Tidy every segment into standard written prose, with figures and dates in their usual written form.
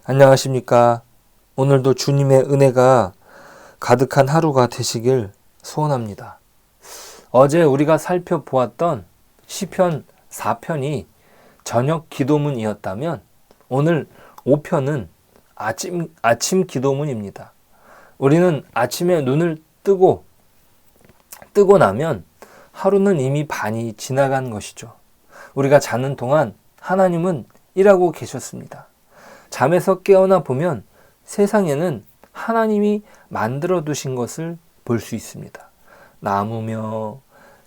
안녕하십니까. 오늘도 주님의 은혜가 가득한 하루가 되시길 소원합니다. 어제 우리가 살펴보았던 시편 4편이 저녁 기도문이었다면 오늘 5편은 아침 기도문입니다. 우리는 아침에 눈을 뜨고 나면 하루는 이미 반이 지나간 것이죠. 우리가 자는 동안 하나님은 일하고 계셨습니다. 잠에서 깨어나 보면 세상에는 하나님이 만들어 두신 것을 볼 수 있습니다. 나무며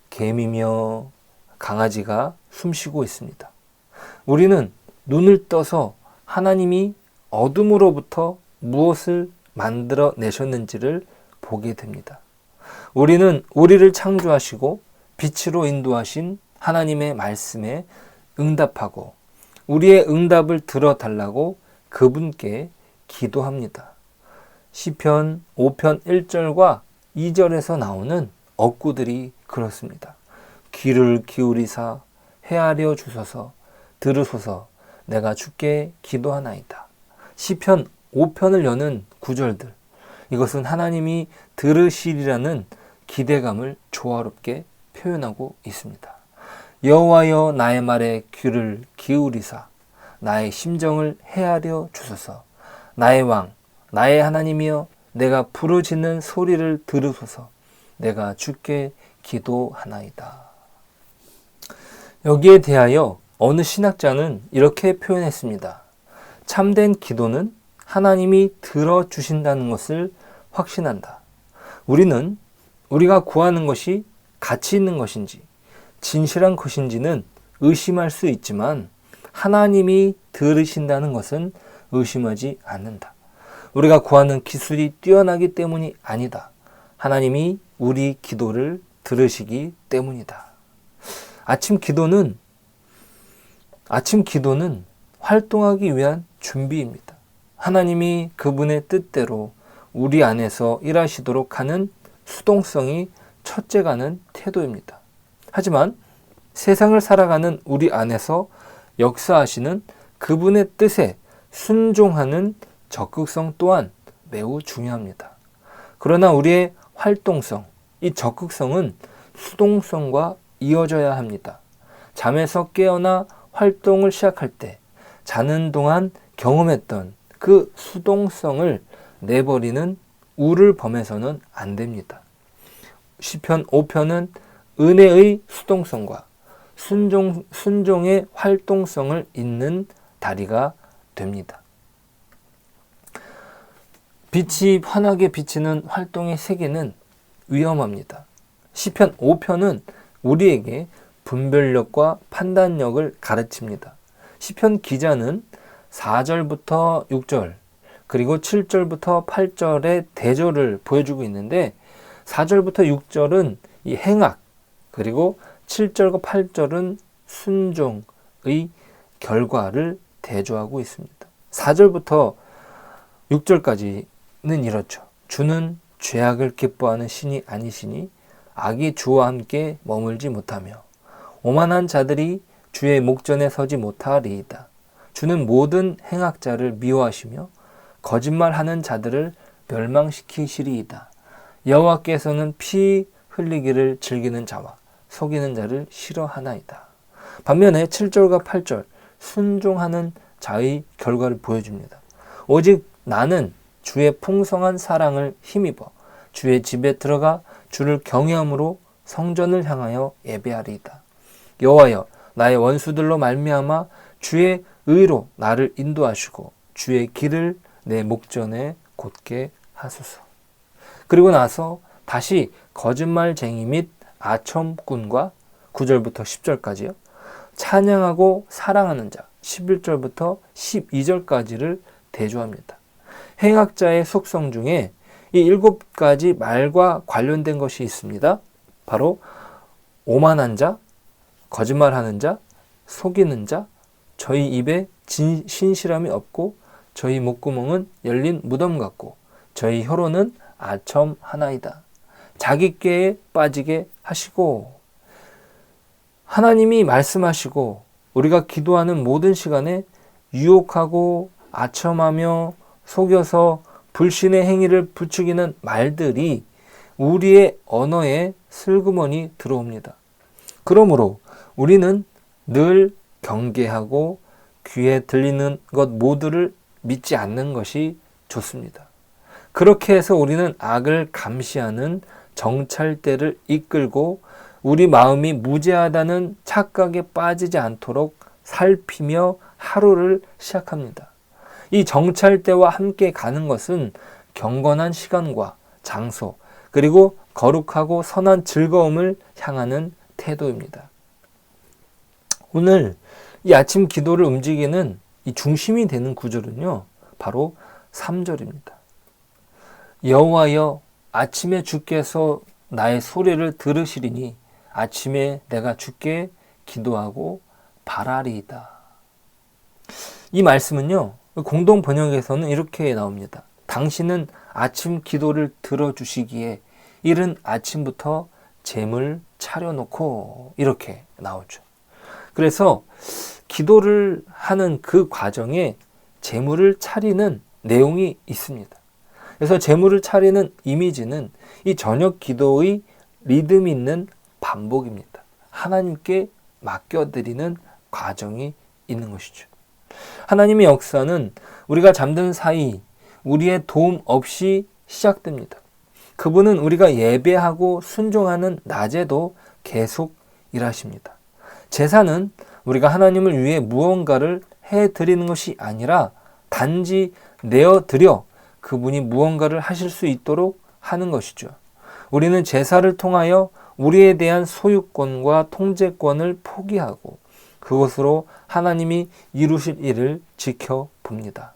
개미며 강아지가 숨쉬고 있습니다. 우리는 눈을 떠서 하나님이 어둠으로부터 무엇을 만들어 내셨는지를 보게 됩니다. 우리는 우리를 창조하시고 빛으로 인도하신 하나님의 말씀에 응답하고 우리의 응답을 들어달라고 그분께 기도합니다. 시편 5편 1절과 2절에서 나오는 어구들이 그렇습니다. 귀를 기울이사 헤아려 주소서 들으소서 내가 주께 기도하나이다. 시편 5편을 여는 구절들, 이것은 하나님이 들으시리라는 기대감을 조화롭게 표현하고 있습니다. 여호와여 나의 말에 귀를 기울이사 나의 심정을 헤아려 주소서. 나의 왕 나의 하나님이여 내가 부르짖는 소리를 들으소서. 내가 주께 기도하나이다. 여기에 대하여 어느 신학자는 이렇게 표현했습니다. 참된 기도는 하나님이 들어주신다는 것을 확신한다. 우리는 우리가 구하는 것이 가치 있는 것인지 진실한 것인지는 의심할 수 있지만 하나님이 들으신다는 것은 의심하지 않는다. 우리가 구하는 기술이 뛰어나기 때문이 아니다. 하나님이 우리 기도를 들으시기 때문이다. 아침 기도는 활동하기 위한 준비입니다. 하나님이 그분의 뜻대로 우리 안에서 일하시도록 하는 수동성이 첫째가는 태도입니다. 하지만 세상을 살아가는 우리 안에서 역사하시는 그분의 뜻에 순종하는 적극성 또한 매우 중요합니다. 그러나 우리의 활동성, 이 적극성은 수동성과 이어져야 합니다. 잠에서 깨어나 활동을 시작할 때 자는 동안 경험했던 그 수동성을 내버리는 우를 범해서는 안 됩니다. 시편 5편은 은혜의 수동성과 순종의 활동성을 잇는 다리가 됩니다. 빛이 환하게 비치는 활동의 세계는 위험합니다. 시편 5편은 우리에게 분별력과 판단력을 가르칩니다. 시편 기자는 4절부터 6절 그리고 7절부터 8절의 대조를 보여주고 있는데 4절부터 6절은 이 행악 그리고 7절과 8절은 순종의 결과를 대조하고 있습니다. 4절부터 6절까지는 이렇죠. 주는 죄악을 기뻐하는 신이 아니시니 악이 주와 함께 머물지 못하며 오만한 자들이 주의 목전에 서지 못하리이다. 주는 모든 행악자를 미워하시며 거짓말하는 자들을 멸망시키시리이다. 여호와께서는 피 흘리기를 즐기는 자와 속이는 자를 싫어하나이다. 반면에 7절과 8절 순종하는 자의 결과를 보여줍니다. 오직 나는 주의 풍성한 사랑을 힘입어 주의 집에 들어가 주를 경외함으로 성전을 향하여 예배하리이다. 여호와여 나의 원수들로 말미암아 주의 의로 나를 인도하시고 주의 길을 내 목전에 곧게 하소서. 그리고 나서 다시 거짓말쟁이 및 아첨꾼과 9절부터 10절까지요. 찬양하고 사랑하는 자 11절부터 12절까지를 대조합니다. 행악자의 속성 중에 이 7가지 말과 관련된 것이 있습니다. 바로 오만한 자, 거짓말하는 자, 속이는 자, 저희 입에 신실함이 없고 저희 목구멍은 열린 무덤 같고 저희 혀로는 아첨하나이다. 자기께에 빠지게 하시고 하나님이 말씀하시고 우리가 기도하는 모든 시간에 유혹하고 아첨하며 속여서 불신의 행위를 부추기는 말들이 우리의 언어에 슬그머니 들어옵니다. 그러므로 우리는 늘 경계하고 귀에 들리는 것 모두를 믿지 않는 것이 좋습니다. 그렇게 해서 우리는 악을 감시하는 정찰대를 이끌고 우리 마음이 무죄하다는 착각에 빠지지 않도록 살피며 하루를 시작합니다. 이 정찰대와 함께 가는 것은 경건한 시간과 장소, 그리고 거룩하고 선한 즐거움을 향하는 태도입니다. 오늘 이 아침 기도를 움직이는 이 중심이 되는 구절은요, 바로 3절입니다. 여호와여, 아침에 주께서 나의 소리를 들으시리니 아침에 내가 주께 기도하고 바라리이다. 이 말씀은요, 공동 번역에서는 이렇게 나옵니다. 당신은 아침 기도를 들어주시기에 이른 아침부터 재물 차려놓고, 이렇게 나오죠. 그래서 기도를 하는 그 과정에 재물을 차리는 내용이 있습니다. 그래서 재물을 차리는 이미지는 이 저녁 기도의 리듬 있는 반복입니다. 하나님께 맡겨드리는 과정이 있는 것이죠. 하나님의 역사는 우리가 잠든 사이 우리의 도움 없이 시작됩니다. 그분은 우리가 예배하고 순종하는 낮에도 계속 일하십니다. 제사는 우리가 하나님을 위해 무언가를 해드리는 것이 아니라 단지 내어드려 그분이 무언가를 하실 수 있도록 하는 것이죠. 우리는 제사를 통하여 우리에 대한 소유권과 통제권을 포기하고 그것으로 하나님이 이루실 일을 지켜봅니다.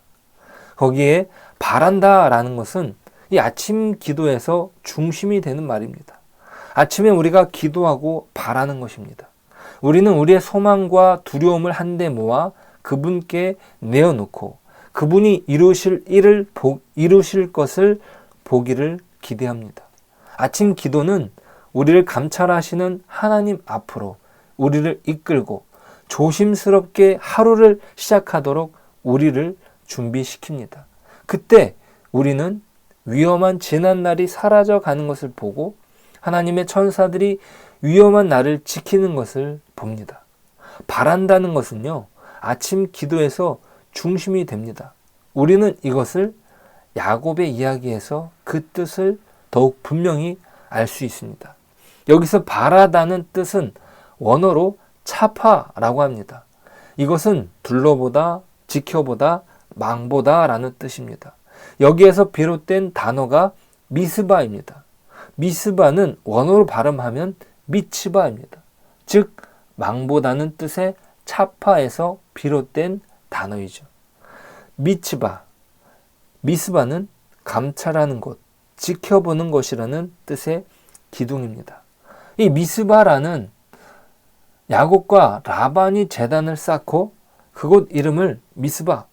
거기에 바란다라는 것은 이 아침 기도에서 중심이 되는 말입니다. 아침에 우리가 기도하고 바라는 것입니다. 우리는 우리의 소망과 두려움을 한데 모아 그분께 내어놓고 그분이 이루실 일을 이루실 것을 보기를 기대합니다. 아침 기도는 우리를 감찰하시는 하나님 앞으로 우리를 이끌고 조심스럽게 하루를 시작하도록 우리를 준비시킵니다. 그때 우리는 위험한 지난날이 사라져 가는 것을 보고 하나님의 천사들이 위험한 날을 지키는 것을 봅니다. 바란다는 것은요, 아침 기도에서 중심이 됩니다. 우리는 이것을 야곱의 이야기에서 그 뜻을 더욱 분명히 알 수 있습니다. 여기서 바라다는 뜻은 원어로 차파라고 합니다. 이것은 둘러보다, 지켜보다, 망보다 라는 뜻입니다. 여기에서 비롯된 단어가 미스바입니다. 미스바는 원어로 발음하면 미츠바입니다. 즉 망보다는 뜻의 차파에서 비롯된 단어이죠. 미츠바, 미스바는 감찰하는 곳, 지켜보는 것이라는 뜻의 기둥입니다. 이 미스바라는 야곱과 라반이 제단을 쌓고 그곳 이름을 미스바,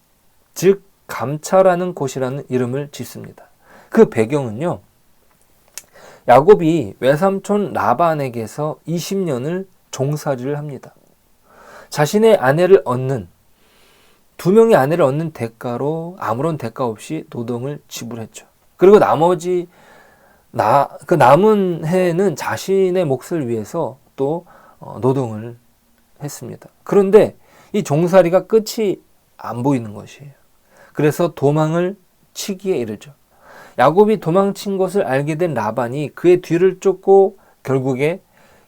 즉 감찰하는 곳이라는 이름을 짓습니다. 그 배경은요, 야곱이 외삼촌 라반에게서 20년을 종살이를 합니다. 자신의 아내를 얻는, 두 명의 아내를 얻는 대가로 아무런 대가 없이 노동을 지불했죠. 그리고 나머지 그 남은 해는 자신의 몫을 위해서 또 노동을 했습니다. 그런데 이 종살이가 끝이 안 보이는 것이에요. 그래서 도망을 치기에 이르죠. 야곱이 도망친 것을 알게 된 라반이 그의 뒤를 쫓고 결국에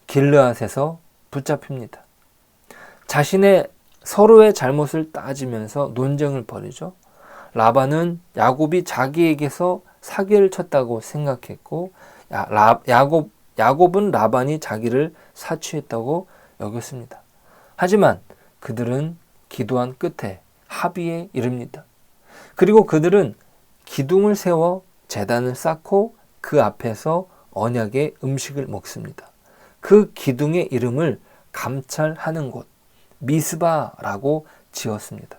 길르앗에서 붙잡힙니다. 자신의 서로의 잘못을 따지면서 논쟁을 벌이죠. 라반은 야곱이 자기에게서 사기를 쳤다고 생각했고 야곱은 라반이 자기를 사취했다고 여겼습니다. 하지만 그들은 기도한 끝에 합의에 이릅니다. 그리고 그들은 기둥을 세워 제단을 쌓고 그 앞에서 언약의 음식을 먹습니다. 그 기둥의 이름을 감찰하는 곳, 미스바라고 지었습니다.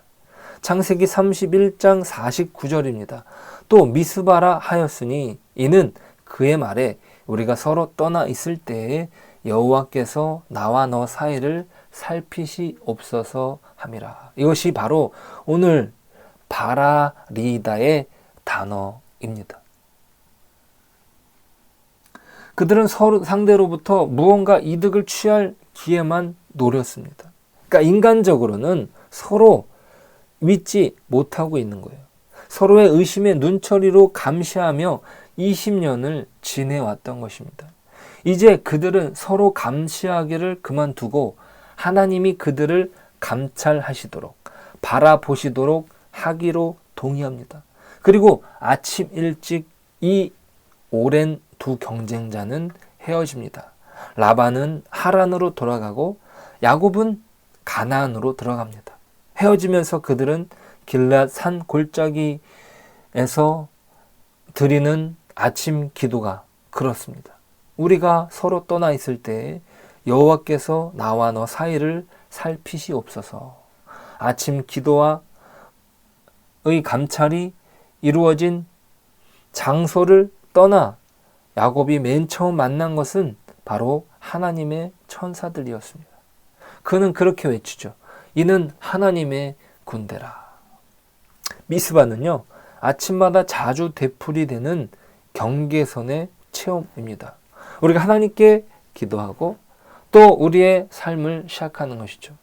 창세기 31장 49절입니다. 또 미스바라 하였으니 이는 그의 말에 우리가 서로 떠나 있을 때에 여호와께서 나와 너 사이를 살피시옵소서 함이라. 이것이 바로 오늘 바라리다의 단어입니다. 그들은 서로 상대로부터 무언가 이득을 취할 기회만 노렸습니다. 그러니까 인간적으로는 서로 믿지 못하고 있는 거예요. 서로의 의심의 눈초리로 감시하며 20년을 지내왔던 것입니다. 이제 그들은 서로 감시하기를 그만두고 하나님이 그들을 감찰하시도록 바라보시도록 하기로 동의합니다. 그리고 아침 일찍 이 오랜 두 경쟁자는 헤어집니다. 라반은 하란으로 돌아가고 야곱은 가나안으로 들어갑니다. 헤어지면서 그들은 길앗 산 골짜기에서 드리는 아침 기도가 그렇습니다. 우리가 서로 떠나 있을 때 여호와께서 나와 너 사이를 살피시옵소서. 아침 기도와의 감찰이 이루어진 장소를 떠나 야곱이 맨 처음 만난 것은 바로 하나님의 천사들이었습니다. 그는 그렇게 외치죠. 이는 하나님의 군대라. 미스바는요, 아침마다 자주 되풀이되는 경계선의 체험입니다. 우리가 하나님께 기도하고 또 우리의 삶을 시작하는 것이죠.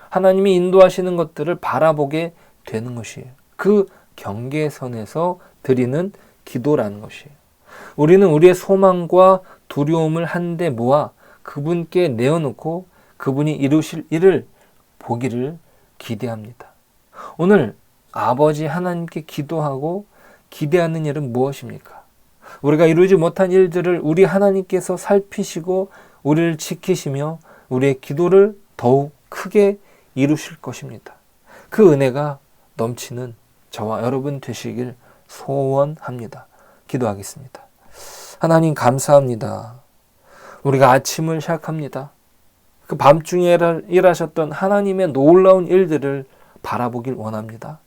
하나님이 인도하시는 것들을 바라보게 되는 것이에요. 그 경계선에서 드리는 기도라는 것이에요. 우리는 우리의 소망과 두려움을 한데 모아 그분께 내어놓고 그분이 이루실 일을 보기를 기대합니다. 오늘 아버지 하나님께 기도하고 기대하는 일은 무엇입니까? 우리가 이루지 못한 일들을 우리 하나님께서 살피시고 우리를 지키시며 우리의 기도를 더욱 크게 이루실 것입니다. 그 은혜가 넘치는 저와 여러분 되시길 소원합니다. 기도하겠습니다. 하나님 감사합니다. 우리가 아침을 시작합니다. 그 밤중에 일하셨던 하나님의 놀라운 일들을 바라보길 원합니다.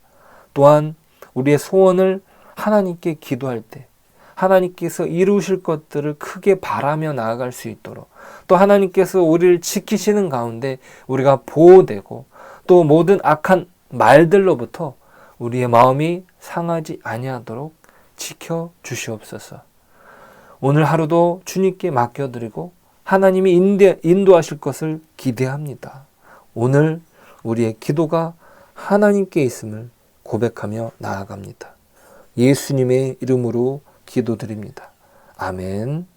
또한 우리의 소원을 하나님께 기도할 때 하나님께서 이루실 것들을 크게 바라며 나아갈 수 있도록 또 하나님께서 우리를 지키시는 가운데 우리가 보호되고 또 모든 악한 말들로부터 우리의 마음이 상하지 아니하도록 지켜주시옵소서. 오늘 하루도 주님께 맡겨드리고 하나님이 인도하실 것을 기대합니다. 오늘 우리의 기도가 하나님께 있음을 고백하며 나아갑니다. 예수님의 이름으로 기도드립니다. 아멘.